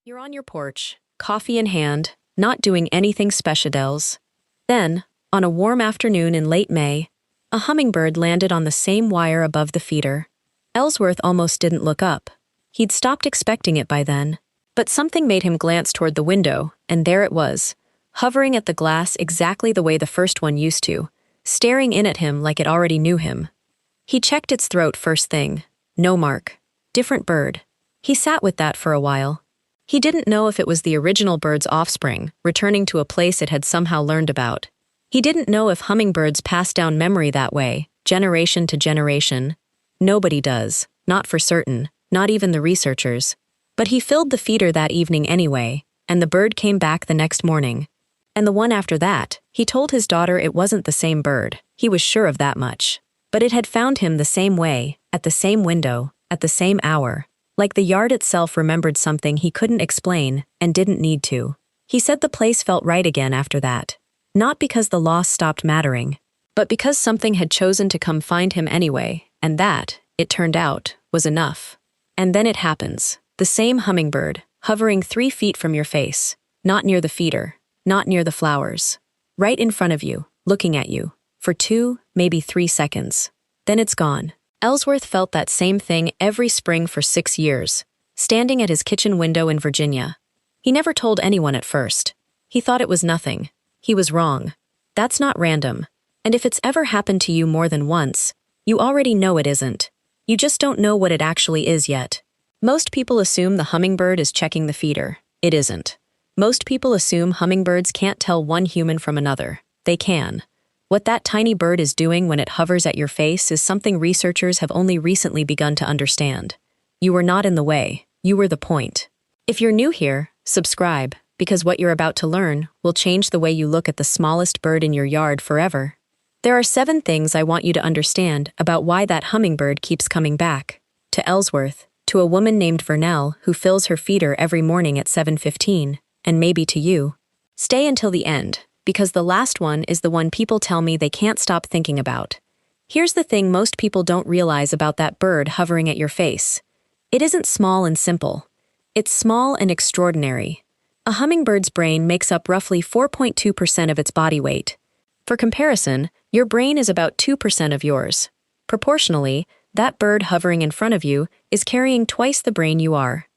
You're on your porch, coffee in hand, not doing anything speciadels. Then, on a warm afternoon in late May, a hummingbird landed on the same wire above the feeder. Ellsworth almost didn't look up. He'd stopped expecting it by then. But something made him glance toward the window, and there it was, hovering at the glass exactly the way the first one used to, staring in at him like it already knew him. He checked its throat first thing. No mark. Different bird. He sat with that for a while. He didn't know if it was the original bird's offspring, returning to a place it had somehow learned about. He didn't know if hummingbirds pass down memory that way, generation to generation. Nobody does, not for certain, not even the researchers. But he filled the feeder that evening anyway, and the bird came back the next morning. And the one after that, he told his daughter it wasn't the same bird, he was sure of that much. But it had found him the same way, at the same window, at the same hour. Like the yard itself remembered something he couldn't explain and didn't need to. He said the place felt right again after that. Not because the loss stopped mattering, but because something had chosen to come find him anyway, and that, it turned out, was enough. And then it happens. The same hummingbird, hovering 3 feet from your face, not near the feeder, not near the flowers. Right in front of you, looking at you, for 2, maybe 3 seconds. Then it's gone. Ellsworth felt that same thing every spring for 6 years, standing at his kitchen window in Virginia. He never told anyone at first. He thought it was nothing. He was wrong. That's not random. And if it's ever happened to you more than once, you already know it isn't. You just don't know what it actually is yet. Most people assume the hummingbird is checking the feeder. It isn't. Most people assume hummingbirds can't tell one human from another. They can. What that tiny bird is doing when it hovers at your face is something researchers have only recently begun to understand. You were not in the way. You were the point. If you're new here, subscribe, because what you're about to learn will change the way you look at the smallest bird in your yard forever. There are 7 things I want you to understand about why that hummingbird keeps coming back. To Ellsworth, to a woman named Vernell who fills her feeder every morning at 7:15, and maybe to you. Stay until the end, because the last one is the one people tell me they can't stop thinking about. Here's the thing most people don't realize about that bird hovering at your face. It isn't small and simple. It's small and extraordinary. A hummingbird's brain makes up roughly 4.2% of its body weight. For comparison, your brain is about 2% of yours. Proportionally, that bird hovering in front of you is carrying twice the brain you are.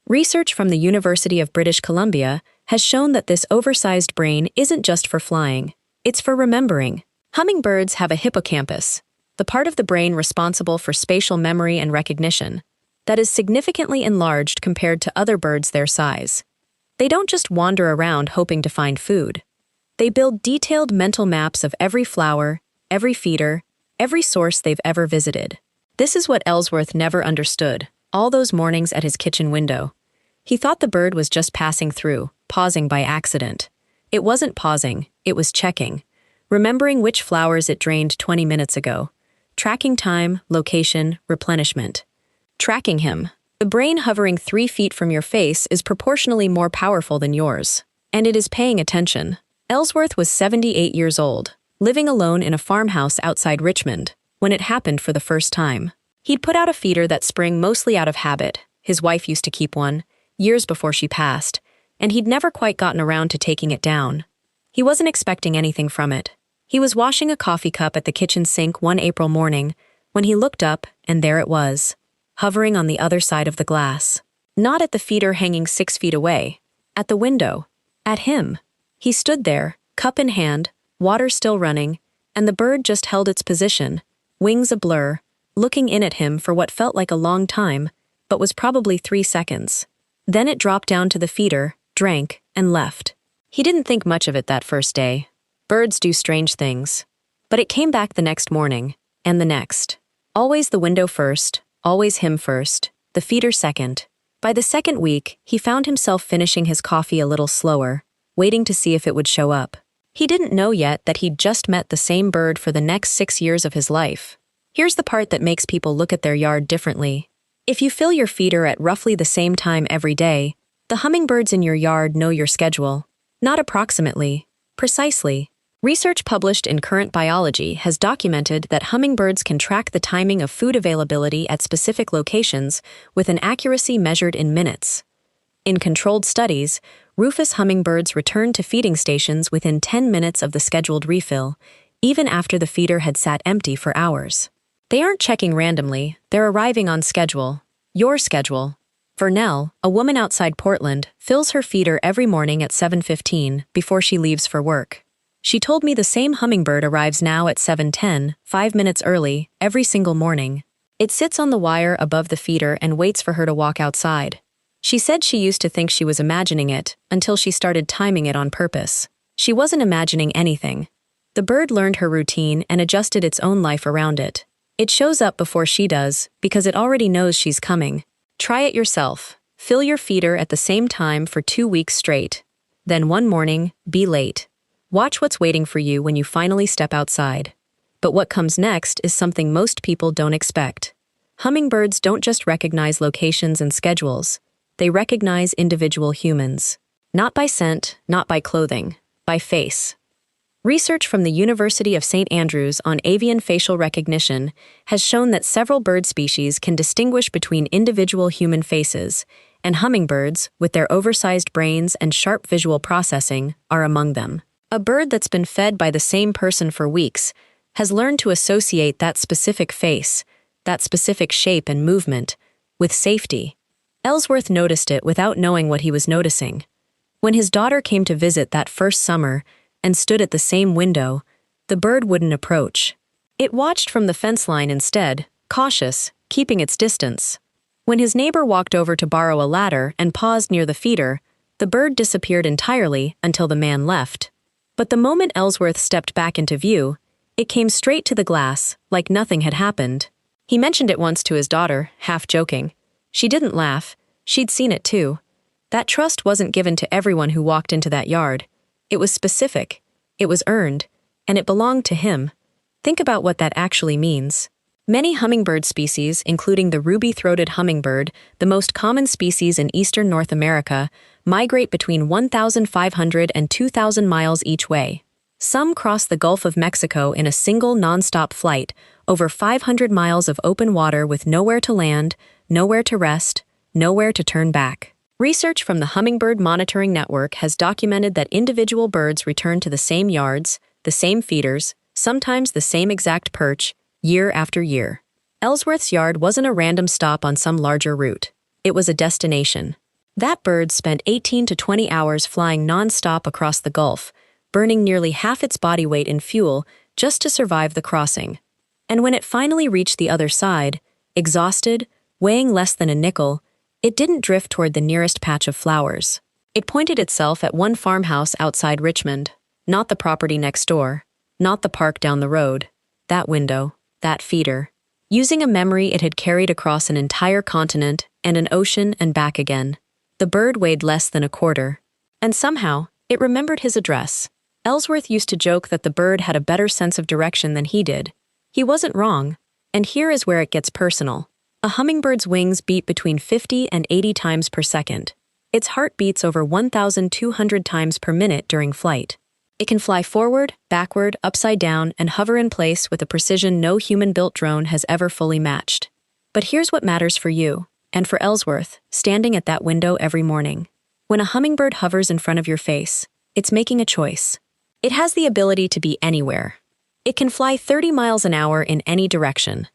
Research from the University of British Columbia has shown that this oversized brain isn't just for flying, it's for remembering. Hummingbirds have a hippocampus, the part of the brain responsible for spatial memory and recognition, that is significantly enlarged compared to other birds their size. They don't just wander around hoping to find food. They build detailed mental maps of every flower, every feeder, every source they've ever visited. This is what Ellsworth never understood, all those mornings at his kitchen window. He thought the bird was just passing through, pausing by accident. It wasn't pausing, it was checking, remembering which flowers it drained 20 minutes ago, tracking time, location, replenishment. Tracking him. The brain hovering 3 feet from your face is proportionally more powerful than yours, and it is paying attention. Ellsworth was 78 years old, living alone in a farmhouse outside Richmond, when it happened for the first time. He'd put out a feeder that spring mostly out of habit. His wife used to keep one, years before she passed, and he'd never quite gotten around to taking it down. He wasn't expecting anything from it. He was washing a coffee cup at the kitchen sink one April morning when he looked up, and there it was, hovering on the other side of the glass. Not at the feeder hanging 6 feet away, at the window, at him. He stood there, cup in hand, water still running, and the bird just held its position, wings a blur, looking in at him for what felt like a long time, but was probably 3 seconds. Then it dropped down to the feeder, drank, and left. He didn't think much of it that first day. Birds do strange things. But it came back the next morning, and the next. Always the window first, always him first, the feeder second. By the second week, he found himself finishing his coffee a little slower, waiting to see if it would show up. He didn't know yet that he'd just met the same bird for the next 6 years of his life. Here's the part that makes people look at their yard differently. If you fill your feeder at roughly the same time every day, the hummingbirds in your yard know your schedule. Not approximately, precisely. Research published in Current Biology has documented that hummingbirds can track the timing of food availability at specific locations with an accuracy measured in minutes. In controlled studies, rufous hummingbirds returned to feeding stations within 10 minutes of the scheduled refill, even after the feeder had sat empty for hours. They aren't checking randomly, they're arriving on schedule. Your schedule. Vernell, a woman outside Portland, fills her feeder every morning at 7:15 before she leaves for work. She told me the same hummingbird arrives now at 7:10, 5 minutes early, every single morning. It sits on the wire above the feeder and waits for her to walk outside. She said she used to think she was imagining it until she started timing it on purpose. She wasn't imagining anything. The bird learned her routine and adjusted its own life around it. It shows up before she does because it already knows she's coming. Try it yourself. Fill your feeder at the same time for 2 weeks straight. Then one morning, be late. Watch what's waiting for you when you finally step outside. But what comes next is something most people don't expect. Hummingbirds don't just recognize locations and schedules. They recognize individual humans. Not by scent, not by clothing, by face. Research from the University of St. Andrews on avian facial recognition has shown that several bird species can distinguish between individual human faces, and hummingbirds, with their oversized brains and sharp visual processing, are among them. A bird that's been fed by the same person for weeks has learned to associate that specific face, that specific shape and movement, with safety. Ellsworth noticed it without knowing what he was noticing. When his daughter came to visit that first summer and stood at the same window, the bird wouldn't approach. It watched from the fence line instead, cautious, keeping its distance. When his neighbor walked over to borrow a ladder and paused near the feeder, the bird disappeared entirely until the man left. But the moment Ellsworth stepped back into view, it came straight to the glass, like nothing had happened. He mentioned it once to his daughter, half joking. She didn't laugh. She'd seen it too. That trust wasn't given to everyone who walked into that yard. It was specific, it was earned, and it belonged to him. Think about what that actually means. Many hummingbird species, including the ruby-throated hummingbird, the most common species in eastern North America, migrate between 1,500 and 2,000 miles each way. Some cross the Gulf of Mexico in a single non-stop flight, over 500 miles of open water with nowhere to land, nowhere to rest, nowhere to turn back. Research from the Hummingbird Monitoring Network has documented that individual birds return to the same yards, the same feeders, sometimes the same exact perch, year after year. Ellsworth's yard wasn't a random stop on some larger route. It was a destination. That bird spent 18 to 20 hours flying non-stop across the Gulf, burning nearly half its body weight in fuel just to survive the crossing. And when it finally reached the other side, exhausted, weighing less than a nickel, it didn't drift toward the nearest patch of flowers. It pointed itself at one farmhouse outside Richmond, not the property next door, not the park down the road, that window, that feeder. Using a memory it had carried across an entire continent and an ocean and back again, the bird weighed less than a quarter. And somehow, it remembered his address. Ellsworth used to joke that the bird had a better sense of direction than he did. He wasn't wrong, and here is where it gets personal. A hummingbird's wings beat between 50 and 80 times per second. Its heart beats over 1,200 times per minute during flight. It can fly forward, backward, upside down, and hover in place with a precision no human-built drone has ever fully matched. But here's what matters for you, and for Ellsworth, standing at that window every morning. When a hummingbird hovers in front of your face, it's making a choice. It has the ability to be anywhere. It can fly 30 miles an hour in any direction.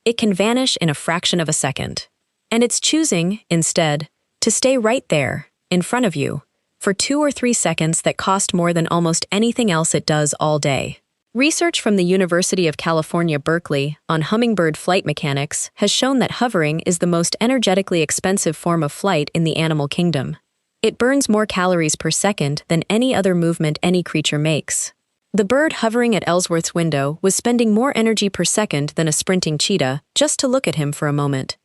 It can vanish in a fraction of a second. And it's choosing, instead, to stay right there, in front of you, for 2 or 3 seconds that cost more than almost anything else it does all day. Research from the University of California, Berkeley, on hummingbird flight mechanics has shown that hovering is the most energetically expensive form of flight in the animal kingdom. It burns more calories per second than any other movement any creature makes. The bird hovering at Ellsworth's window was spending more energy per second than a sprinting cheetah just to look at him for a moment.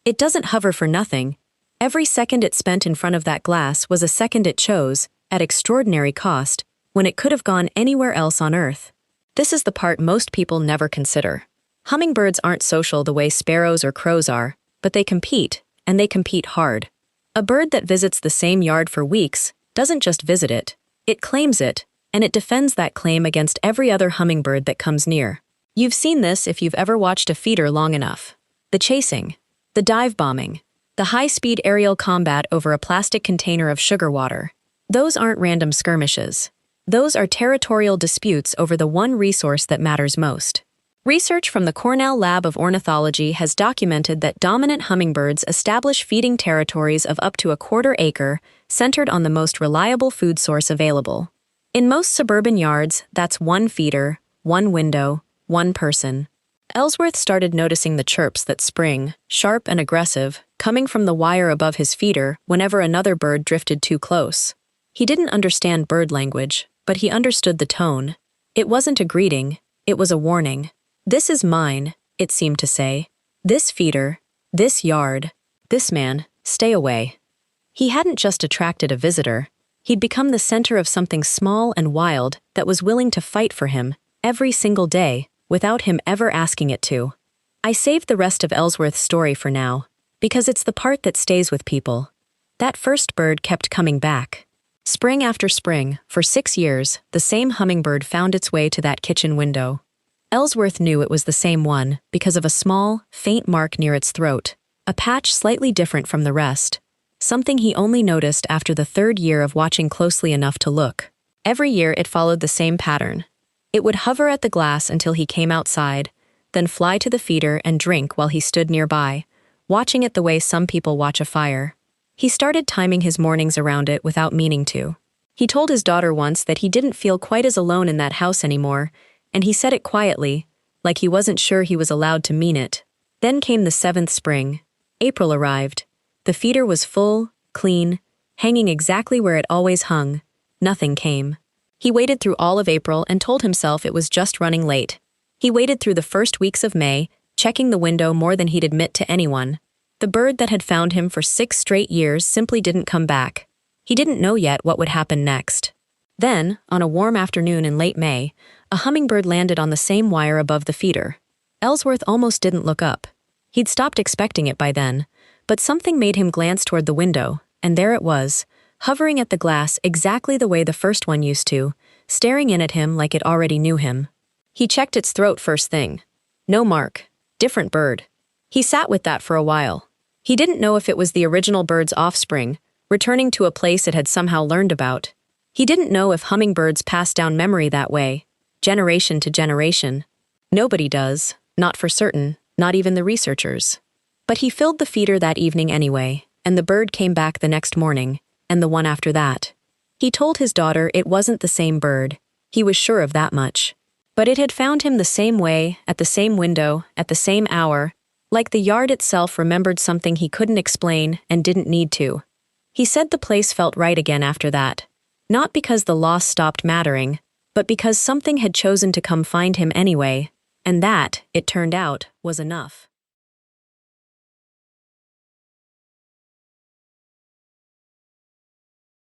It doesn't hover for nothing. Every second it spent in front of that glass was a second it chose, at extraordinary cost, when it could have gone anywhere else on Earth. This is the part most people never consider. Hummingbirds aren't social the way sparrows or crows are, but they compete, and they compete hard. A bird that visits the same yard for weeks doesn't just visit it, it claims it, and it defends that claim against every other hummingbird that comes near. You've seen this if you've ever watched a feeder long enough. The chasing, the dive bombing, The high-speed aerial combat over a plastic container of sugar water. Those aren't random skirmishes. Those are territorial disputes over the one resource that matters most. Research from the Cornell Lab of Ornithology has documented that dominant hummingbirds establish feeding territories of up to a quarter acre, centered on the most reliable food source available. In most suburban yards, that's one feeder, one window, one person. Ellsworth started noticing the chirps that spring, sharp and aggressive, coming from the wire above his feeder whenever another bird drifted too close. He didn't understand bird language, but he understood the tone. It wasn't a greeting, it was a warning. "This is mine," it seemed to say. "This feeder, this yard, this man, stay away." He hadn't just attracted a visitor. He'd become the center of something small and wild that was willing to fight for him every single day without him ever asking it to. I saved the rest of Ellsworth's story for now, because it's the part that stays with people. That first bird kept coming back. Spring after spring, for 6 years, the same hummingbird found its way to that kitchen window. Ellsworth knew it was the same one because of a small, faint mark near its throat, a patch slightly different from the rest, something he only noticed after the 3rd year of watching closely enough to look. Every year it followed the same pattern. It would hover at the glass until he came outside, then fly to the feeder and drink while he stood nearby, watching it the way some people watch a fire. He started timing his mornings around it without meaning to. He told his daughter once that he didn't feel quite as alone in that house anymore, and he said it quietly, like he wasn't sure he was allowed to mean it. Then came the 7th spring. April arrived. The feeder was full, clean, hanging exactly where it always hung. Nothing came. He waited through all of April and told himself it was just running late. He waited through the first weeks of May, checking the window more than he'd admit to anyone. The bird that had found him for 6 straight years simply didn't come back. He didn't know yet what would happen next. Then, on a warm afternoon in late May, a hummingbird landed on the same wire above the feeder. Ellsworth almost didn't look up. He'd stopped expecting it by then, but something made him glance toward the window, and there it was, hovering at the glass exactly the way the first one used to, staring in at him like it already knew him. He checked its throat first thing. No mark. Different bird. He sat with that for a while. He didn't know if it was the original bird's offspring, returning to a place it had somehow learned about. He didn't know if hummingbirds pass down memory that way, generation to generation. Nobody does, not for certain, not even the researchers. But he filled the feeder that evening anyway, and the bird came back the next morning, and the one after that. He told his daughter it wasn't the same bird. He was sure of that much. But it had found him the same way, at the same window, at the same hour, like the yard itself remembered something he couldn't explain and didn't need to. He said the place felt right again after that. Not because the loss stopped mattering, but because something had chosen to come find him anyway, and that, it turned out, was enough.